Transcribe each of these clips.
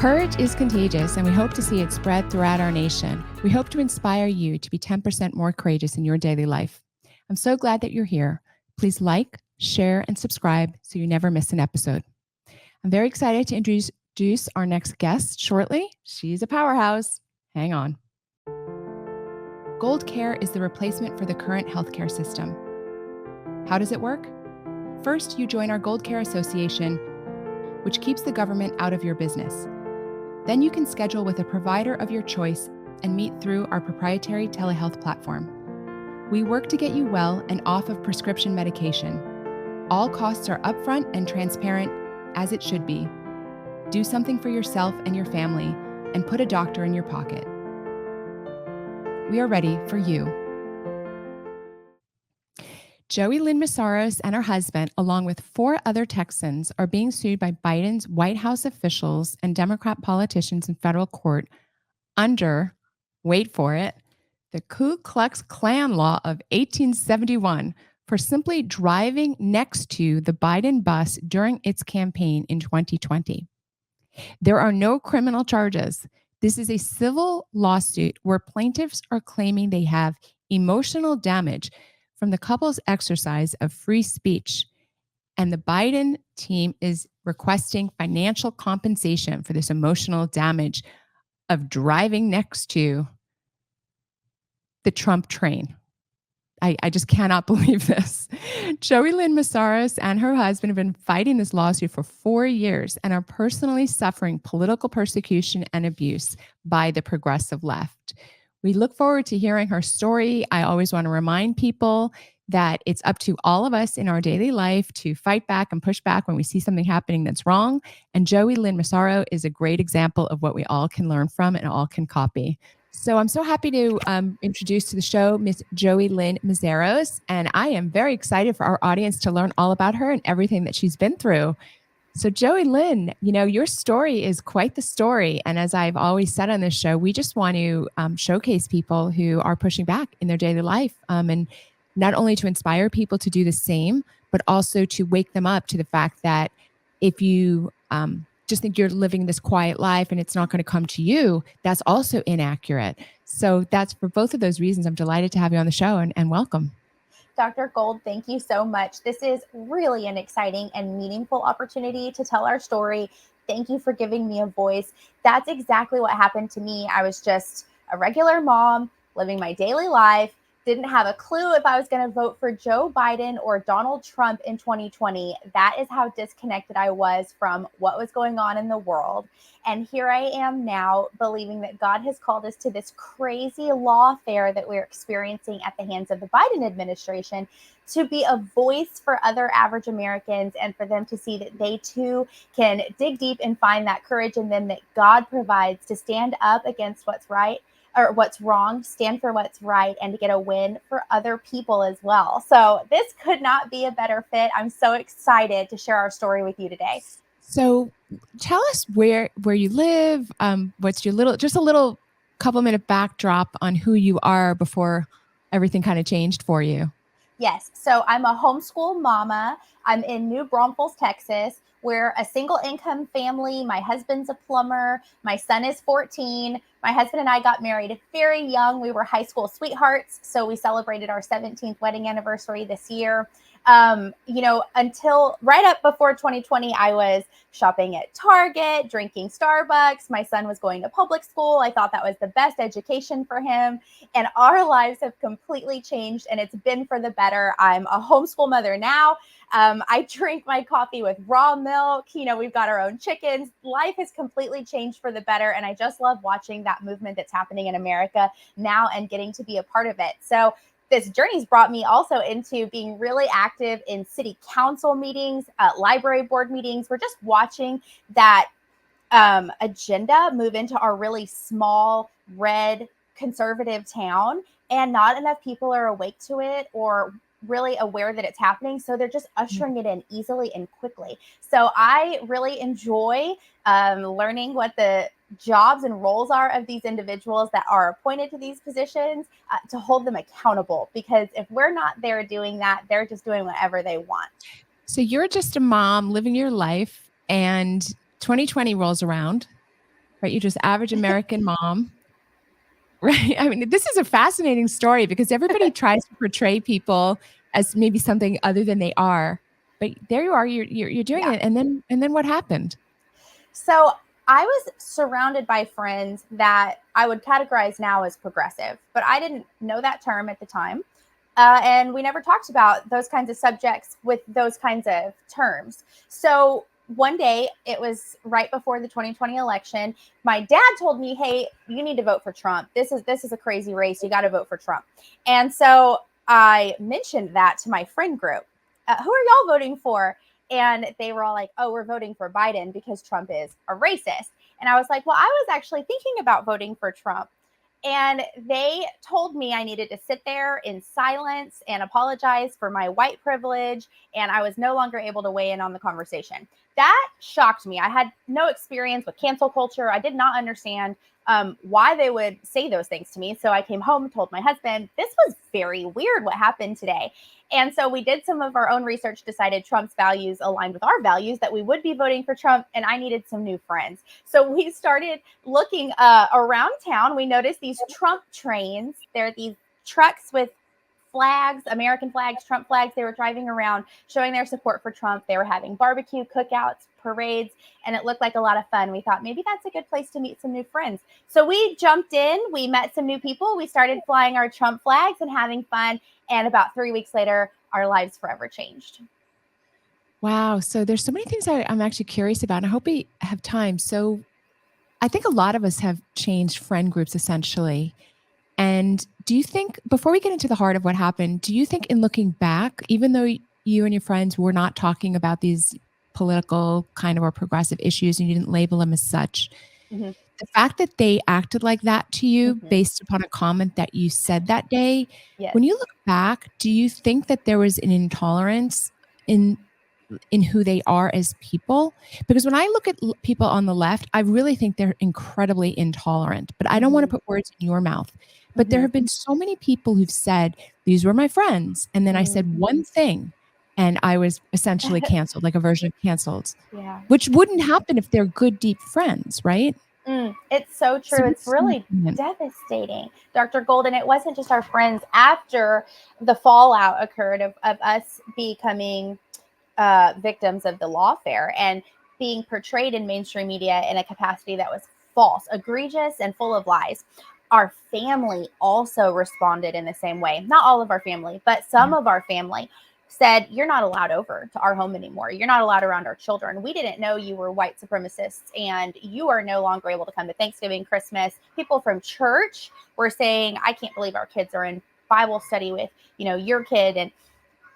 Courage is contagious, and we hope to see it spread throughout our nation. We hope to inspire you to be 10% more courageous in your daily life. I'm so glad that you're here. Please like, share, and subscribe so you never miss an episode. I'm very excited to introduce our next guest shortly. She's a powerhouse. Hang on. Gold Care is the replacement for the current healthcare system. How does it work? First, you join our Gold Care Association, which keeps the government out of your business. Then you can schedule with a provider of your choice and meet through our proprietary telehealth platform. We work to get you well and off of prescription medication. All costs are upfront and transparent, as it should be. Do something for yourself and your family, and put a doctor in your pocket. We are ready for you. Joeylynn Mesaros and her husband, along with 4 other Texans, are being sued by Biden's White House officials and Democrat politicians in federal court under, wait for it, the Ku Klux Klan law of 1871 for simply driving next to the Biden bus during its campaign in 2020. There are no criminal charges. This is a civil lawsuit where plaintiffs are claiming they have emotional damage from the couple's exercise of free speech, and the Biden team is requesting financial compensation for this emotional damage of driving next to the Trump train. I just cannot believe this. Joeylynn Mesaros and her husband have been fighting this lawsuit for 4 years and are personally suffering political persecution and abuse by the progressive left. We look forward to hearing her story. I always want to remind people that it's up to all of us in our daily life to fight back and push back when we see something happening that's wrong. And Joeylynn Mesaros is a great example of what we all can learn from and all can copy. So I'm so happy to introduce to the show Miss Joeylynn Mesaros, and I am very excited for our audience to learn all about her and everything that she's been through. So Joeylynn, your story is quite the story. And as I've always said on this show, we just want to showcase people who are pushing back in their daily life, and not only to inspire people to do the same, but also to wake them up to the fact that if you just think you're living this quiet life and it's not going to come to you, that's also inaccurate. So that's for both of those reasons. I'm delighted to have you on the show and welcome. Dr. Gold, thank you so much. This is really an exciting and meaningful opportunity to tell our story. Thank you for giving me a voice. That's exactly what happened to me. I was just a regular mom living my daily life, didn't have a clue if I was going to vote for Joe Biden or Donald Trump in 2020. That is how disconnected I was from what was going on in the world. And here I am now believing that God has called us to this crazy lawfare that we're experiencing at the hands of the Biden administration to be a voice for other average Americans and for them to see that they too can dig deep and find that courage in them that God provides to stand up against what's right or what's wrong, stand for what's right, and to get a win for other people as well. So this could not be a better fit. I'm so excited to share our story with you today. So tell us where you live, what's your little couple minute backdrop on who you are before everything kind of changed for you. Yes. So I'm a homeschool mama. I'm in New Braunfels, Texas. We're a single income family. My husband's a plumber. My son is 14. My husband and I got married very young. We were high school sweethearts. So we celebrated our 17th wedding anniversary this year. Until right up before 2020, I was shopping at Target, drinking Starbucks. My son was going to public school. I thought that was the best education for him. And our lives have completely changed, and it's been for the better. I'm a homeschool mother now. I drink my coffee with raw milk. We've got our own chickens. Life has completely changed for the better. And I just love watching that movement that's happening in America now and getting to be a part of it. So this journey's brought me also into being really active in city council meetings, library board meetings. We're just watching that agenda move into our really small, red, conservative town. And not enough people are awake to it or really aware that it's happening. So they're just ushering it in easily and quickly. So I really enjoy learning what the jobs and roles are of these individuals that are appointed to these positions to hold them accountable. Because if we're not there doing that, they're just doing whatever they want. So you're just a mom living your life and 2020 rolls around. right? You're just average American mom, right? I mean, this is a fascinating story because everybody tries to portray people as maybe something other than they are. But there you are, you're doing Yeah. it. And then what happened? So I was surrounded by friends that I would categorize now as progressive, but I didn't know that term at the time. And we never talked about those kinds of subjects with those kinds of terms. So one day, it was right before the 2020 election. My dad told me, "Hey, you need to vote for Trump. This is a crazy race. You got to vote for Trump." And so I mentioned that to my friend group. Who are y'all voting for? And they were all like, "Oh, we're voting for Biden because Trump is a racist." And I was like, "Well, I was actually thinking about voting for Trump." And they told me I needed to sit there in silence and apologize for my white privilege. And I was no longer able to weigh in on the conversation. That shocked me. I had no experience with cancel culture. I did not understand why they would say those things to me. So I came home, told my husband, "This was very weird what happened today." And so we did some of our own research, decided Trump's values aligned with our values, that we would be voting for Trump, and I needed some new friends. So we started looking around town. We noticed these Trump trains. They're these trucks with flags, American flags, Trump flags. They were driving around showing their support for Trump. They were having barbecue, cookouts, parades, and it looked like a lot of fun. We thought maybe that's a good place to meet some new friends. So we jumped in, we met some new people, we started flying our Trump flags and having fun. And about 3 weeks later, our lives forever changed. Wow. So there's so many things I'm actually curious about. And I hope we have time. So I think a lot of us have changed friend groups essentially. And do you think, before we get into the heart of what happened, do you think in looking back, even though you and your friends were not talking about these political kind of or progressive issues and you didn't label them as such, Mm-hmm. the fact that they acted like that to you Mm-hmm. based upon a comment that you said that day, Yes. when you look back, do you think that there was an intolerance in who they are as people? Because when I look at people on the left, I really think they're incredibly intolerant, but I don't want to Mm-hmm. put words in your mouth. But there Mm-hmm. have been so many people who've said, these were my friends. And then I Mm. said one thing and I was essentially canceled, like a version of canceled, Yeah. which wouldn't happen if they're good, deep friends, right? It's so So true. It's what's your really opinion? devastating, Dr. Golden. It wasn't just our friends. After the fallout occurred of us becoming victims of the lawfare and being portrayed in mainstream media in a capacity that was false, egregious, and full of lies. Our family also responded in the same way. Not all of our family, but some of our family said, "You're not allowed over to our home anymore. You're not allowed around our children. We didn't know you were white supremacists, and you are no longer able to come to Thanksgiving, Christmas." People from church were saying, "I can't believe our kids are in Bible study with, your kid." And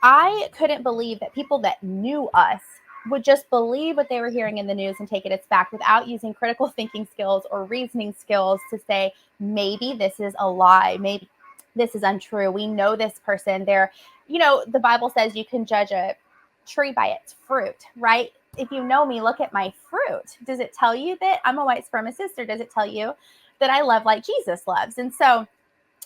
I couldn't believe that people that knew us would just believe what they were hearing in the news and take it as fact without using critical thinking skills or reasoning skills to say, maybe this is a lie. Maybe this is untrue. We know this person. The Bible says you can judge a tree by its fruit, right? If you know me, look at my fruit. Does it tell you that I'm a white supremacist, or does it tell you that I love like Jesus loves? And so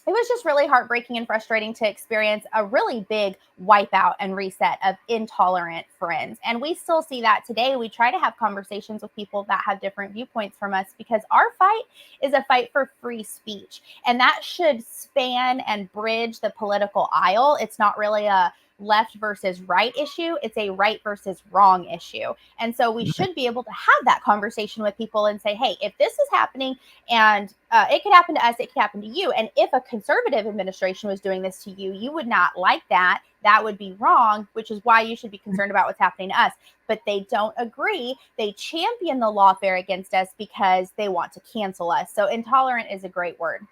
it was just really heartbreaking and frustrating to experience a really big wipeout and reset of intolerant friends. And we still see that today. We try to have conversations with people that have different viewpoints from us because our fight is a fight for free speech. And that should span and bridge the political aisle. It's not really a left versus right issue, it's a right versus wrong issue. And so we should be able to have that conversation with people and say, "Hey, if this is happening, and it could happen to us, it could happen to you. And if a conservative administration was doing this to you, you would not like that. That would be wrong, which is why you should be concerned about what's happening to us." But they don't agree. They champion the lawfare against us because they want to cancel us. So intolerant is a great word.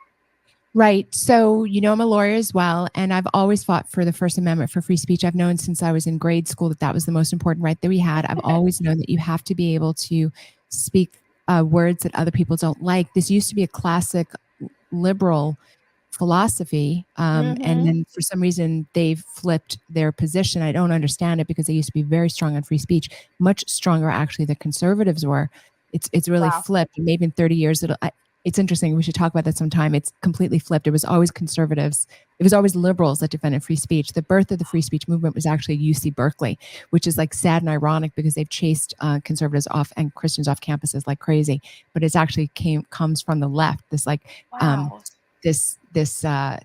Right. So, I'm a lawyer as well, and I've always fought for the First Amendment for free speech. I've known since I was in grade school that that was the most important right that we had. I've always known that you have to be able to speak words that other people don't like. This used to be a classic liberal philosophy. And Mm-hmm. then for some reason, they've flipped their position. I don't understand it because they used to be very strong on free speech, much stronger actually than conservatives were. It's really Wow. flipped. Maybe in 30 years, It's interesting. We should talk about that sometime. It's completely flipped. It was always conservatives. It was always liberals that defended free speech. The birth of the free speech movement was actually UC Berkeley, which is like sad and ironic because they've chased conservatives off and Christians off campuses like crazy. But it's actually comes from the left. This like Wow. this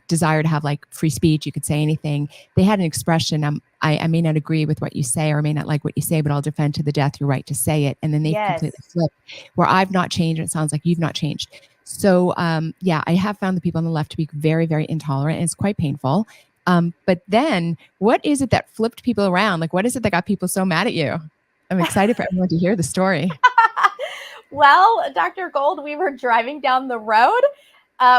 desire to have like free speech. You could say anything. They had an expression. I may not agree with what you say or may not like what you say, but I'll defend to the death your right to say it. And then they've completely Yes. flipped where I've not changed. And it sounds like you've not changed. So yeah, I have found the people on the left to be very, very intolerant, and it's quite painful. But then, what is it that flipped people around? Like, what is it that got people so mad at you? I'm excited for everyone to hear the story. Well, Dr. Gold, we were driving down the road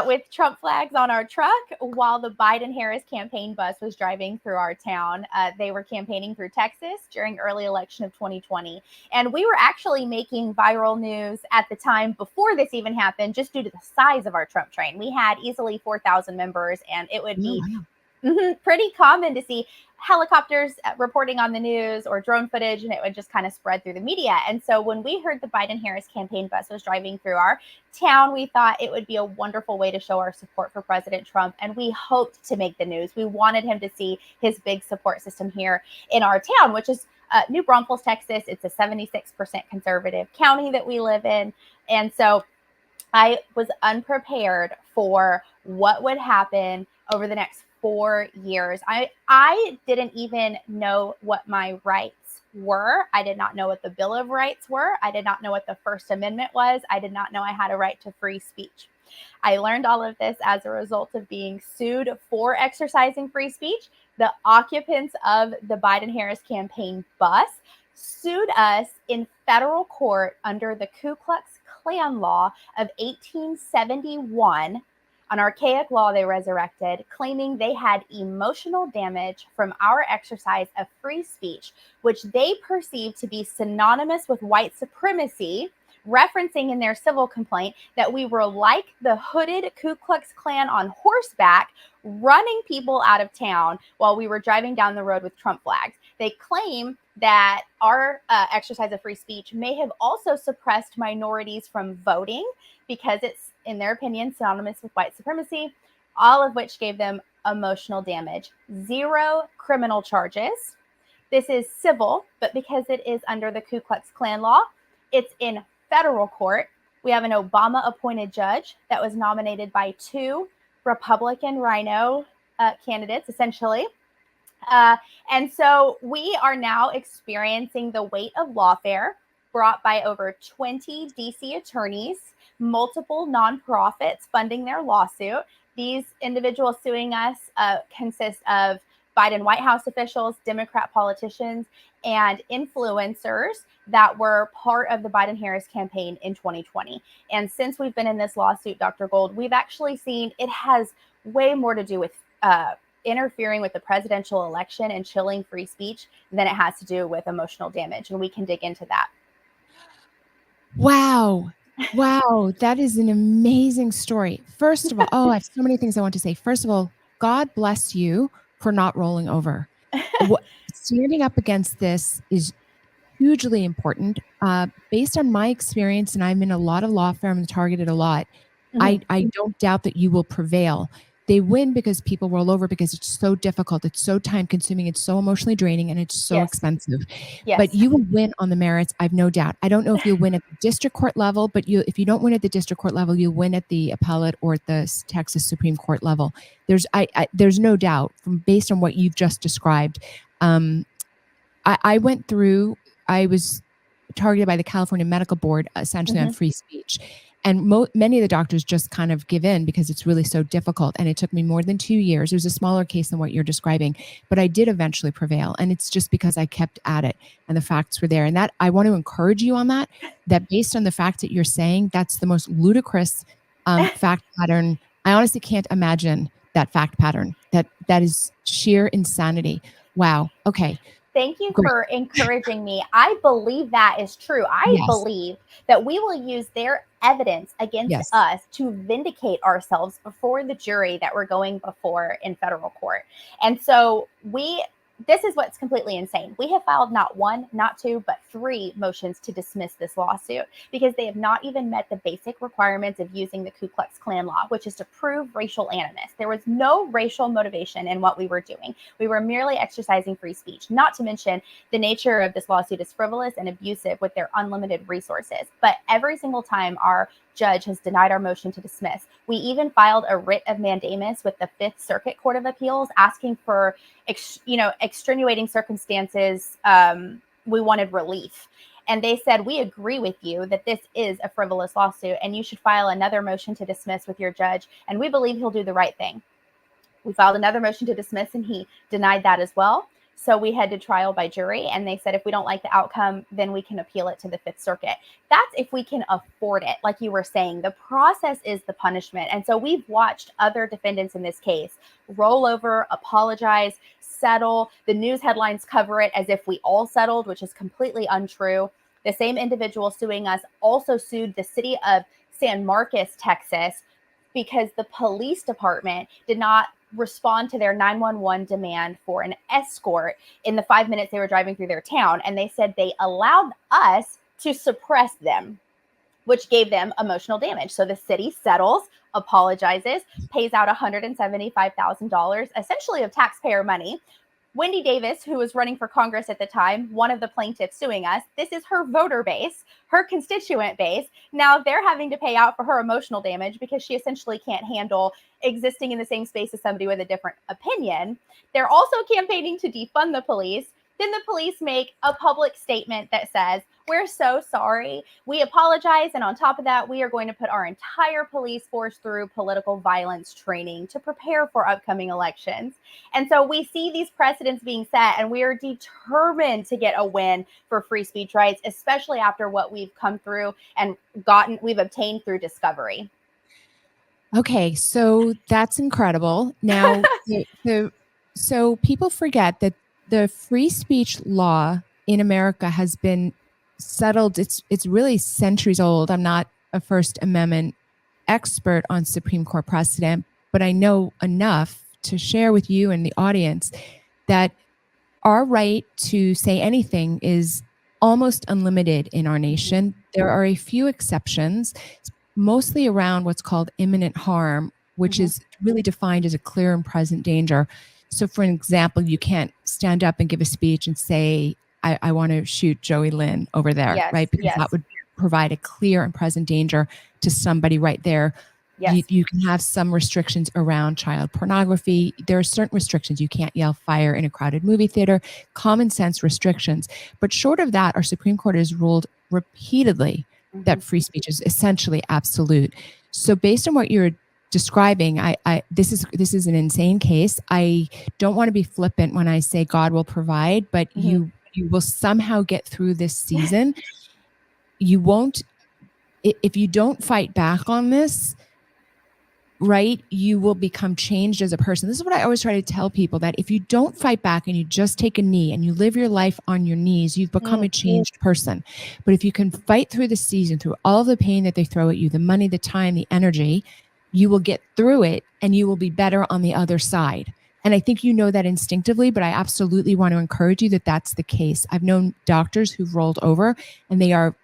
with Trump flags on our truck while the Biden Harris campaign bus was driving through our town. They were campaigning through Texas during early election of 2020. And we were actually making viral news at the time before this even happened, just due to the size of our Trump train. We had easily 4,000 members, and it would Oh, be wow. pretty common to see helicopters reporting on the news or drone footage, and it would just kind of spread through the media. And so when we heard the Biden Harris campaign bus was driving through our town, we thought it would be a wonderful way to show our support for President Trump. And we hoped to make the news. We wanted him to see his big support system here in our town, which is New Braunfels, Texas. It's a 76% conservative county that we live in. And so I was unprepared for what would happen over the next 4 years. I didn't even know what my rights were. I did not know what the Bill of Rights were. I did not know what the First Amendment was. I did not know I had a right to free speech. I learned all of this as a result of being sued for exercising free speech. The occupants of the Biden Harris campaign bus sued us in federal court under the Ku Klux Klan law of 1871, an archaic law they resurrected, claiming they had emotional damage from our exercise of free speech, which they perceived to be synonymous with white supremacy, referencing in their civil complaint that we were like the hooded Ku Klux Klan on horseback, running people out of town while we were driving down the road with Trump flags. They claim that our exercise of free speech may have also suppressed minorities from voting because it's, in their opinion, synonymous with white supremacy, all of which gave them emotional damage. 0 criminal charges. This is civil, but because it is under the Ku Klux Klan law, it's in federal court. We have an Obama appointed judge that was nominated by 2 Republican rhino candidates, essentially. And so we are now experiencing the weight of lawfare brought by over 20 DC attorneys, multiple nonprofits funding their lawsuit. These individuals suing us consist of Biden White House officials, Democrat politicians, and influencers that were part of the Biden Harris campaign in 2020. And since we've been in this lawsuit, Dr. Gold, we've actually seen it has way more to do with interfering with the presidential election and chilling free speech than it has to do with emotional damage. And we can dig into that. Wow. Wow. That is an amazing story. First of all, I have so many things I want to say. First of all, God bless you for not rolling over. Standing up against this is hugely important. Based on my experience, and I'm in a lot of law firms, targeted a lot, Mhm. I don't doubt that you will prevail. They win because people roll over because it's so difficult, it's so time consuming, it's so emotionally draining, and it's so Yes. expensive. But Yes. you will win on the merits. I've no doubt. I don't know if you'll win at the district court level, but if you don't win at the district court level, you'll win at the appellate or at the Texas Supreme Court level. There's no doubt from based on what you've just described. I went through. I was targeted by the California Medical Board essentially on Mhm. free speech. And many of the doctors just kind of give in because it's really so difficult. And it took me more than 2 years. It was a smaller case than what you're describing, but I did eventually prevail. And it's just because I kept at it and the facts were there. And that I want to encourage you on that based on the facts that you're saying, that's the most ludicrous fact pattern. I honestly can't imagine that fact pattern. That is sheer insanity. Wow. Okay. Thank you Great. for encouraging me. I believe that is true. I Yes. believe that we will use their evidence against Yes. us to vindicate ourselves before the jury that we're going before in federal court. And so we this is what's completely insane. We have filed not one, not two, but three motions to dismiss this lawsuit because they have not even met the basic requirements of using the Ku Klux Klan law, which is to prove racial animus. There was no racial motivation in what we were doing. We were merely exercising free speech, not to mention the nature of this lawsuit is frivolous and abusive with their unlimited resources. But every single time our judge has denied our motion to dismiss, we even filed a writ of mandamus with the Fifth Circuit Court of Appeals asking for extenuating circumstances. We wanted relief. And they said, we agree with you that this is a frivolous lawsuit and you should file another motion to dismiss with your judge. And we believe he'll do the right thing. We filed another motion to dismiss and he denied that as well. So we head to trial by jury, and they said if we don't like the outcome, then we can appeal it to the Fifth Circuit. That's if we can afford it. Like you were saying, the process is the punishment. And so we've watched other defendants in this case roll over, apologize, settle. The news headlines cover it as if we all settled, which is completely untrue. The same individual suing us also sued the city of San Marcos, Texas, because the police department did not respond to their 911 demand for an escort in the 5 minutes they were driving through their town. And they said they allowed us to suppress them, which gave them emotional damage. So the city settles, apologizes, pays out $175,000, essentially of taxpayer money. Wendy Davis, who was running for Congress at the time, one of the plaintiffs suing us, this is her voter base, her constituent base. Now they're having to pay out for her emotional damage because she essentially can't handle existing in the same space as somebody with a different opinion. They're also campaigning to defund the police. Then the police make a public statement that says, we're so sorry. We apologize. And on top of that, we are going to put our entire police force through political violence training to prepare for upcoming elections. And so we see these precedents being set, and we are determined to get a win for free speech rights, especially after what we've come through and we've obtained through discovery. Okay, so that's incredible. Now, so people forget that the free speech law in America has been settled. It's really centuries old. I'm not a First Amendment expert on Supreme Court precedent, but I know enough to share with you and the audience that our right to say anything is almost unlimited in our nation. There are a few exceptions, mostly around what's called imminent harm, which is really defined as a clear and present danger. So, for an example, you can't stand up and give a speech and say, I want to shoot Joeylynn over there, Yes, right? Because that would provide a clear and present danger to somebody right there. Yes. You can have some restrictions around child pornography. There are certain restrictions. You can't yell fire in a crowded movie theater, common sense restrictions. But short of that, our Supreme Court has ruled repeatedly that free speech is essentially absolute. So based on what you're describing, this is an insane case. I don't want to be flippant when I say God will provide, but you will somehow get through this season. You won't, if you don't fight back on this, right, you will become changed as a person. This is what I always try to tell people, that if you don't fight back and you just take a knee and you live your life on your knees, you've become a changed person. But if you can fight through the season, through all the pain that they throw at you, the money, the time, the energy, you will get through it and you will be better on the other side. And I think you know that instinctively, but I absolutely want to encourage you that that's the case. I've known doctors who've rolled over and they are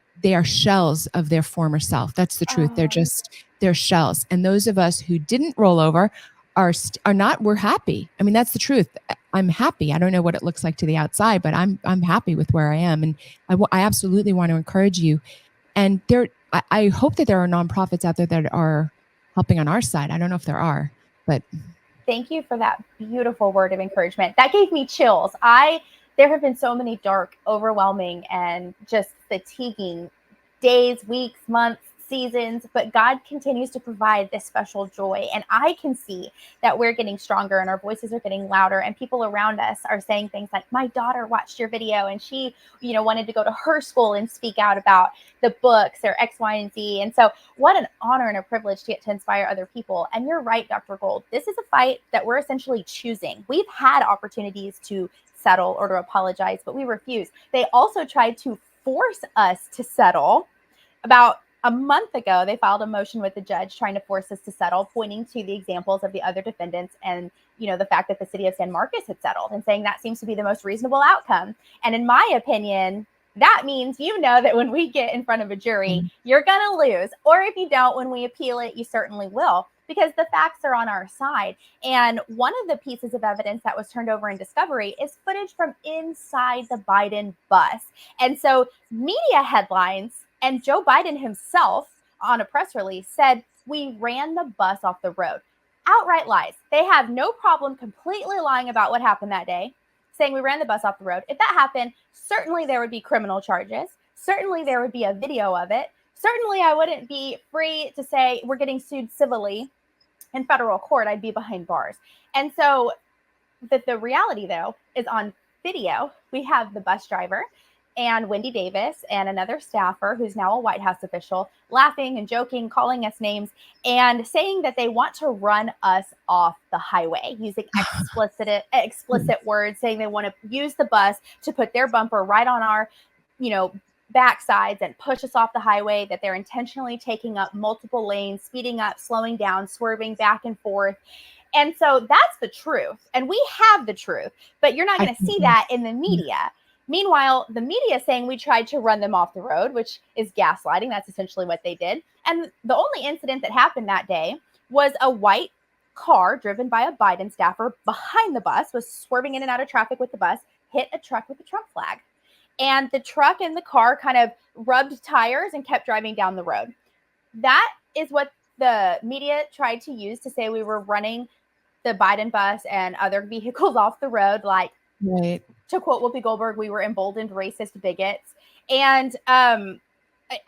shells of their former self. That's the truth. They're shells. And those of us who didn't roll over are not, we're happy. I mean, that's the truth. I'm happy. I don't know what it looks like to the outside, but I'm happy with where I am. And I absolutely want to encourage you. And I hope that there are nonprofits out there that are helping on our side. I don't know if there are, but. Thank you for that beautiful word of encouragement. That gave me chills. There have been so many dark, overwhelming, and just fatiguing days, weeks, months, seasons, but God continues to provide this special joy. And I can see that we're getting stronger and our voices are getting louder, and people around us are saying things like, my daughter watched your video and she, wanted to go to her school and speak out about the books or X, Y, and Z. And so what an honor and a privilege to get to inspire other people. And you're right, Dr. Gold, this is a fight that we're essentially choosing. We've had opportunities to settle or to apologize, but we refuse. They also tried to force us to settle about a month ago, they filed a motion with the judge trying to force us to settle, pointing to the examples of the other defendants and, the fact that the city of San Marcos had settled and saying that seems to be the most reasonable outcome. And in my opinion, that means that when we get in front of a jury, you're going to lose. Or if you don't, when we appeal it, you certainly will, because the facts are on our side. And one of the pieces of evidence that was turned over in discovery is footage from inside the Biden bus. And so media headlines and Joe Biden himself on a press release said, "We ran the bus off the road." Outright lies. They have no problem completely lying about what happened that day, saying we ran the bus off the road. If that happened, certainly there would be criminal charges. Certainly there would be a video of it. Certainly I wouldn't be free to say we're getting sued civilly in federal court. I'd be behind bars. And so the reality, though, is on video, we have the bus driver and Wendy Davis and another staffer who's now a White House official laughing and joking, calling us names and saying that they want to run us off the highway using explicit words, saying they want to use the bus to put their bumper right on our, backsides and push us off the highway, that they're intentionally taking up multiple lanes, speeding up, slowing down, swerving back and forth. And so that's the truth. And we have the truth, but you're not going to see that in the media. Meanwhile, the media is saying we tried to run them off the road, which is gaslighting. That's essentially what they did. And the only incident that happened that day was a white car driven by a Biden staffer behind the bus, was swerving in and out of traffic with the bus, hit a truck with a Trump flag. And the truck and the car kind of rubbed tires and kept driving down the road. That is what the media tried to use to say we were running the Biden bus and other vehicles off the road, like, right. To quote Whoopi Goldberg, we were emboldened racist bigots. And I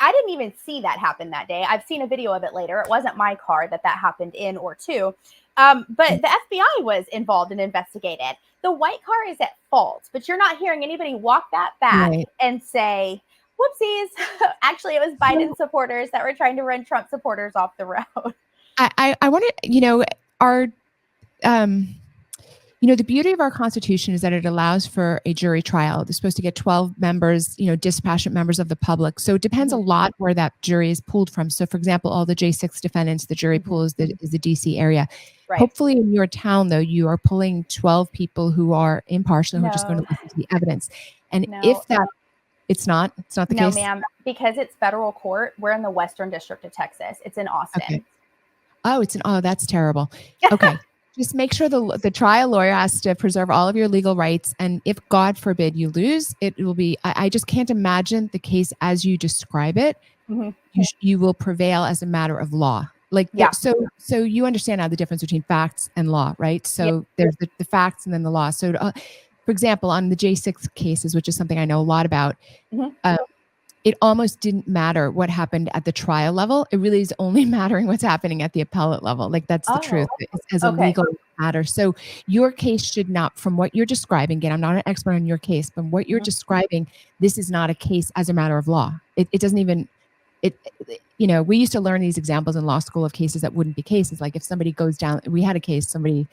didn't even see that happen that day. I've seen a video of it later. It wasn't my car that happened in or to. But the FBI was involved and investigated. The white car is at fault, but you're not hearing anybody walk that back and say, whoopsies. Actually, it was Biden supporters that were trying to run Trump supporters off the road. I want to, our, the beauty of our Constitution is that it allows for a jury trial. They're supposed to get 12 members, dispassionate members of the public. So it depends a lot where that jury is pulled from. So, for example, all the J6 defendants, the jury pool is the DC area. Right. Hopefully in your town, though, you are pulling 12 people who are impartial, who are just going to listen to the evidence. And if that, it's not the case? No, ma'am, because it's federal court. We're in the Western District of Texas. It's in Austin. Okay. Oh, that's terrible. Okay. Just make sure the trial lawyer has to preserve all of your legal rights. And if, God forbid, you lose, it will be, I just can't imagine the case as you describe it. Mm-hmm. You will prevail as a matter of law. Like, so you understand now the difference between facts and law, right? So there's the facts and then the law. So for example, on the J6 cases, which is something I know a lot about, it almost didn't matter what happened at the trial level. It really is only mattering what's happening at the appellate level. Like, that's the truth as a legal matter. So your case should not, from what you're describing, again, I'm not an expert on your case, but what you're describing, this is not a case as a matter of law. It doesn't even, we used to learn these examples in law school of cases that wouldn't be cases. Like if somebody goes down, we had a case, the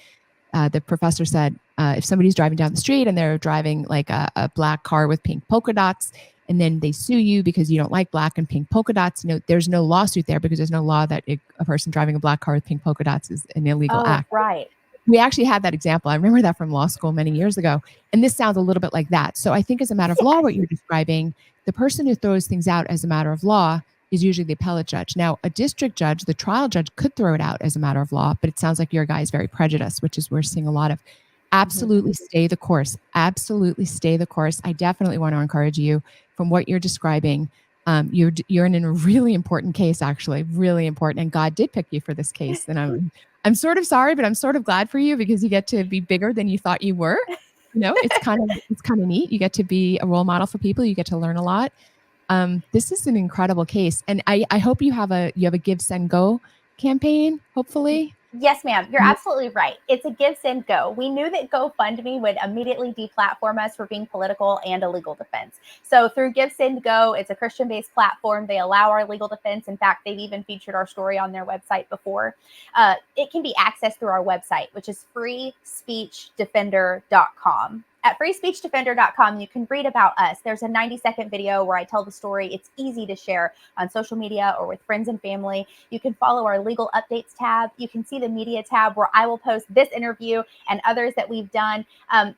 professor said, if somebody's driving down the street and they're driving like a black car with pink polka dots, and then they sue you because you don't like black and pink polka dots, there's no lawsuit there because there's no law that a person driving a black car with pink polka dots is an illegal act. Right. We actually had that example. I remember that from law school many years ago. And this sounds a little bit like that. So I think as a matter of law, what you're describing, the person who throws things out as a matter of law is usually the appellate judge. Now, a district judge, the trial judge, could throw it out as a matter of law, but it sounds like your guy is very prejudiced, which is we're seeing a lot of. Absolutely stay the course. Absolutely stay the course. I definitely want to encourage you from what you're describing. You're in a really important case, actually, really important. And God did pick you for this case. And I'm sort of sorry, but I'm sort of glad for you because you get to be bigger than you thought you were. It's kind of neat. You get to be a role model for people. You get to learn a lot. This is an incredible case. And I hope you have a Give, Send, Go campaign, hopefully. Yes, ma'am. You're absolutely right. It's a give, send, go. We knew that GoFundMe would immediately deplatform us for being political and a legal defense. So through Give, Send, Go, it's a Christian-based platform. They allow our legal defense. In fact, they've even featured our story on their website before. It can be accessed through our website, which is freespeechdefender.com. At freespeechdefender.com, you can read about us. There's a 90-second video where I tell the story. It's easy to share on social media or with friends and family. You can follow our legal updates tab. You can see the media tab where I will post this interview and others that we've done.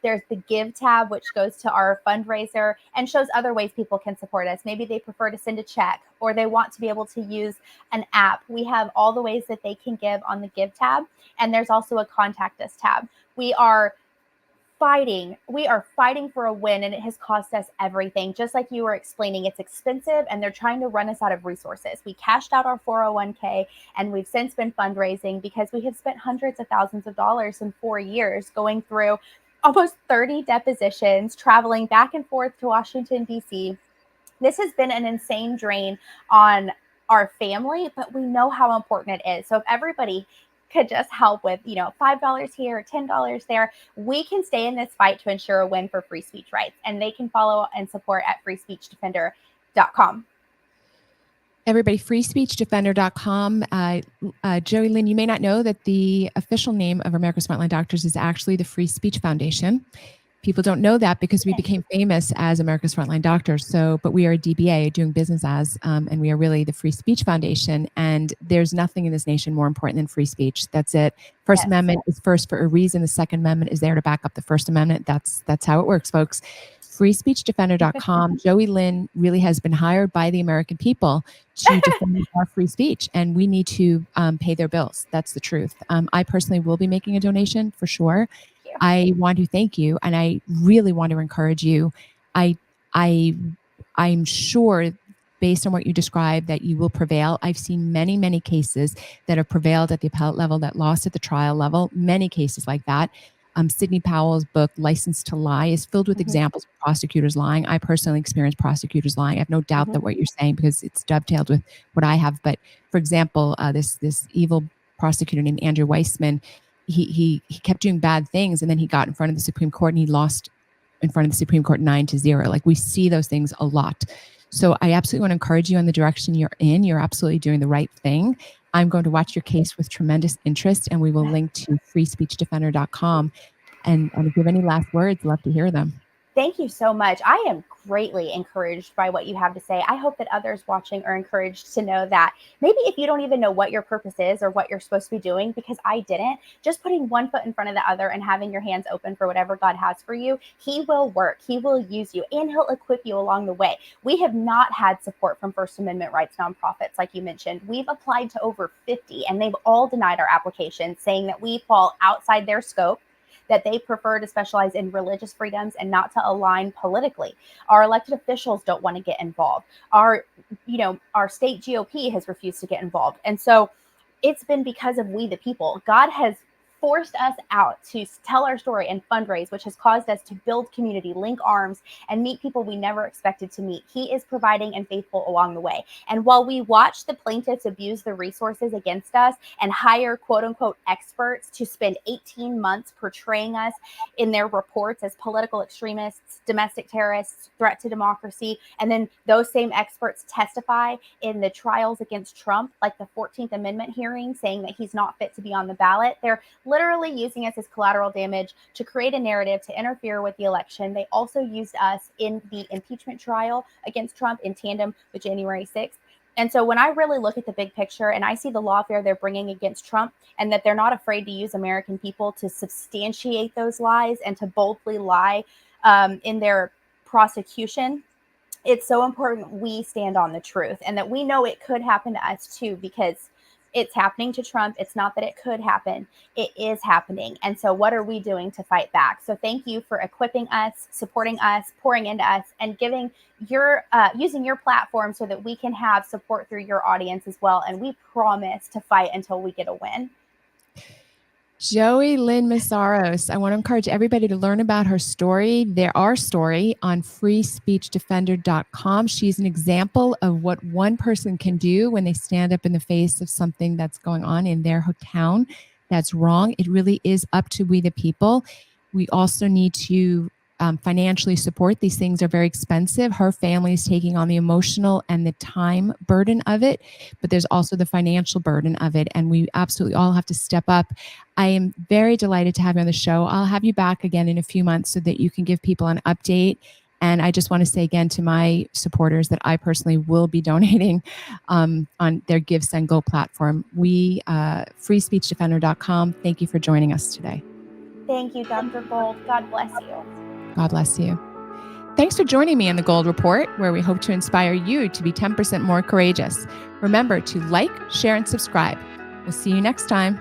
There's the give tab, which goes to our fundraiser and shows other ways people can support us. Maybe they prefer to send a check or they want to be able to use an app. We have all the ways that they can give on the give tab. And there's also a contact us tab. We are fighting for a win, and it has cost us everything. Just like you were explaining, it's expensive and they're trying to run us out of resources. We cashed out our 401k and we've since been fundraising because we have spent hundreds of thousands of dollars in 4 years going through almost 30 depositions, traveling back and forth to Washington, D.C. This has been an insane drain on our family, but we know how important it is. So if everybody could just help with, $5 here, $10 there, we can stay in this fight to ensure a win for free speech rights. And they can follow and support at freespeechdefender.com. Everybody, freespeechdefender.com. Joeylynn, you may not know that the official name of America's Frontline Doctors is actually the Free Speech Foundation. People don't know that because we became famous as America's Frontline Doctors. But we are a DBA, doing business as, and we are really the Free Speech Foundation. And there's nothing in this nation more important than free speech. That's it. First Amendment is first for a reason. The Second Amendment is there to back up the First Amendment. That's how it works, folks. freespeechdefender.com. Joeylynn really has been hired by the American people to defend our free speech, and we need to pay their bills. That's the truth. I personally will be making a donation for sure. I want to thank you, and I really want to encourage you. I'm sure, based on what you described, that you will prevail. I've seen many, many cases that have prevailed at the appellate level, that lost at the trial level, many cases like that. Sidney Powell's book, License to Lie, is filled with examples of prosecutors lying. I personally experienced prosecutors lying. I have no doubt that what you're saying, because it's dovetailed with what I have. But for example, this evil prosecutor named Andrew Weissman, he kept doing bad things, and then he got in front of the Supreme Court and he lost in front of the Supreme Court 9-0. Like, we see those things a lot. So I absolutely want to encourage you on the direction you're in. You're absolutely doing the right thing. I'm going to watch your case with tremendous interest, and we will link to freespeechdefender.com. And if you have any last words, love to hear them. Thank you so much. I am greatly encouraged by what you have to say. I hope that others watching are encouraged to know that maybe if you don't even know what your purpose is or what you're supposed to be doing, because I didn't, just putting one foot in front of the other and having your hands open for whatever God has for you, He will work. He will use you, and He'll equip you along the way. We have not had support from First Amendment rights nonprofits, like you mentioned. We've applied to over 50, and they've all denied our applications, saying that we fall outside their scope, that they prefer to specialize in religious freedoms and not to align politically. Our elected officials don't want to get involved. Our state GOP has refused to get involved. And so it's been because of we the people. God has forced us out to tell our story and fundraise, which has caused us to build community, link arms, and meet people we never expected to meet. He is providing and faithful along the way. And while we watch the plaintiffs abuse the resources against us and hire quote unquote experts to spend 18 months portraying us in their reports as political extremists, domestic terrorists, threat to democracy, and then those same experts testify in the trials against Trump, like the 14th Amendment hearing, saying that he's not fit to be on the ballot, they're literally using us as collateral damage to create a narrative to interfere with the election. They also used us in the impeachment trial against Trump in tandem with January 6th. And so when I really look at the big picture and I see the lawfare they're bringing against Trump, and that they're not afraid to use American people to substantiate those lies and to boldly lie in their prosecution, it's so important we stand on the truth, and that we know it could happen to us too, because it's happening to Trump. It's not that it could happen. It is happening. And so what are we doing to fight back? So thank you for equipping us, supporting us, pouring into us, and giving using your platform so that we can have support through your audience as well. And we promise to fight until we get a win. Joeylynn Mesaros. I want to encourage everybody to learn about her story, our story, on freespeechdefender.com. She's an example of what one person can do when they stand up in the face of something that's going on in their town that's wrong. It really is up to we the people. We also need to financially support. These things are very expensive. Her family is taking on the emotional and the time burden of it, but there's also the financial burden of it. And we absolutely all have to step up. I am very delighted to have you on the show. I'll have you back again in a few months so that you can give people an update. And I just want to say again to my supporters that I personally will be donating on their Give, Send, Go platform. freespeechdefender.com. Thank you for joining us today. Thank you, Dr. Gold. God bless you. God bless you. Thanks for joining me in the Gold Report, where we hope to inspire you to be 10% more courageous. Remember to like, share, and subscribe. We'll see you next time.